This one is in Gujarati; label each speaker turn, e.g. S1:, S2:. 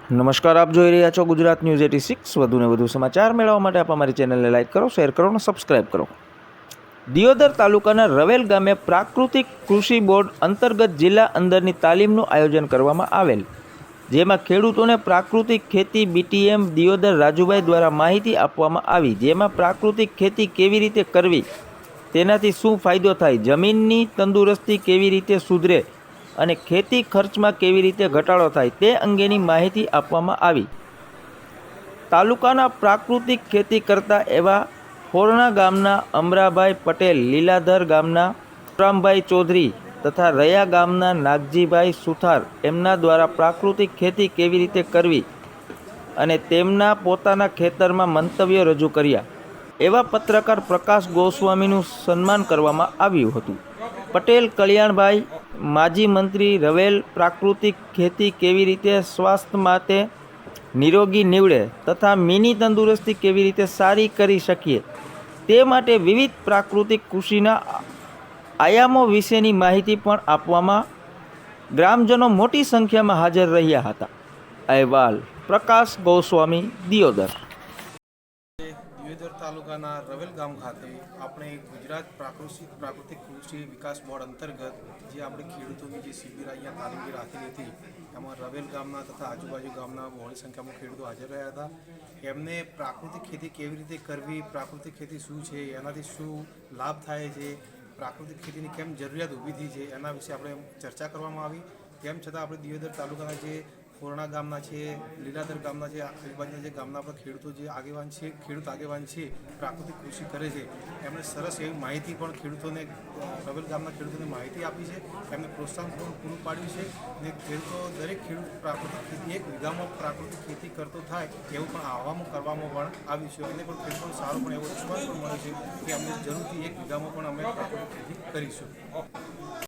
S1: નમસ્કાર, આપ જોઈ રહ્યા છો ગુજરાત ન્યૂઝ 86। વધુને વધુ સમાચાર મેળવવા માટે આપ અમારી ચેનલને લાઇક કરો, શેર કરો અને સબસ્ક્રાઇબ કરો। દિયોદર તાલુકાના રવેલ ગામે પ્રાકૃતિક કૃષિ બોર્ડ અંતર્ગત જિલ્લા અંદરની તાલીમનું આયોજન કરવામાં આવેલ, જેમાં ખેડૂતોને પ્રાકૃતિક ખેતી બીટીએમ દિયોદર રાજુભાઈ દ્વારા માહિતી આપવામાં આવી, જેમાં પ્રાકૃતિક ખેતી કેવી રીતે કરવી, તેનાથી શું ફાયદો થાય, જમીનની તંદુરસ્તી કેવી રીતે સુધરે અને ખેતી ખર્ચમાં કેવી રીતે ઘટાડો થાય તે અંગેની માહિતી આપવામાં આવી। તાલુકાના પ્રાકૃતિક ખેતી કરતા એવા હોરણા ગામના અમરાભાઈ પટેલ, લીલાધર ગામના રામભાઈ ચૌધરી તથા રયા ગામના નાગજીભાઈ સુથાર એમના દ્વારા પ્રાકૃતિક ખેતી કેવી રીતે કરવી અને તેમના પોતાના ખેતરમાં મંતવ્યો રજૂ કર્યા। એવા પત્રકાર પ્રકાશ ગોસ્વામીનું સન્માન કરવામાં આવ્યું હતું। પટેલ કલ્યાણભાઈ, માજી મંત્રી રવેલ, પ્રાકૃતિક ખેતી કેવી રીતે સ્વાસ્થ્ય માટે નિરોગી નીવડે તથા મીની તંદુરસ્તી કેવી રીતે સારી કરી શકીએ તે માટે વિવિધ પ્રાકૃતિક કૃષિના આયામો વિશેની માહિતી પણ આપવામાં ગ્રામજનો મોટી સંખ્યામાં હાજર રહ્યા હતા। અહેવાલ પ્રકાશ ગોસ્વામી, દિયોદર।
S2: દિયોદર તાલુકાના રવેલ ગામ ખાતે આપણે ગુજરાત પ્રાકૃતિક કૃષિ વિકાસ બોર્ડ અંતર્ગત જે આપણે ખેડૂતોની જે શિબિર અહીંયા તાલીમ રાખેલી હતી, એમાં રવેલ ગામના તથા આજુબાજુ ગામના બહોળી સંખ્યામાં ખેડૂતો હાજર રહ્યા હતા। એમને પ્રાકૃતિક ખેતી કેવી રીતે કરવી, પ્રાકૃતિક ખેતી શું છે, એનાથી શું લાભ થાય છે, પ્રાકૃતિક ખેતીની કેમ જરૂરિયાત ઊભી થઈ છે, એના વિશે આપણે ચર્ચા કરવામાં આવી। તેમ છતાં આપણે દિયોદર તાલુકાના જે હોરણા ગામના છે, લીલાધર ગામના છે, આજુબાજુના જે ગામના આપણા ખેડૂતો જે આગેવાન છે, ખેડૂત આગેવાન છે, પ્રાકૃતિક કૃષિ કરે છે, એમણે સરસ એવી માહિતી પણ ખેડૂતોને, રવેલ ગામના ખેડૂતોને માહિતી આપી છે, એમને પ્રોત્સાહન પણ પૂરું પાડ્યું છે અને ખેડૂતો, દરેક ખેડૂત પ્રાકૃતિક ખેતી, એક વીઘામાં પ્રાકૃતિક ખેતી કરતો થાય એવું પણ આહવાન કરવામાં પણ આવ્યું છે અને પણ ખેડૂતોને સારો પણ એવો રિસ્પોન્સ પણ મળ્યો છે કે અમને જરૂરથી એક વીઘામાં પણ અમે પ્રાકૃતિક ખેતી કરીશું।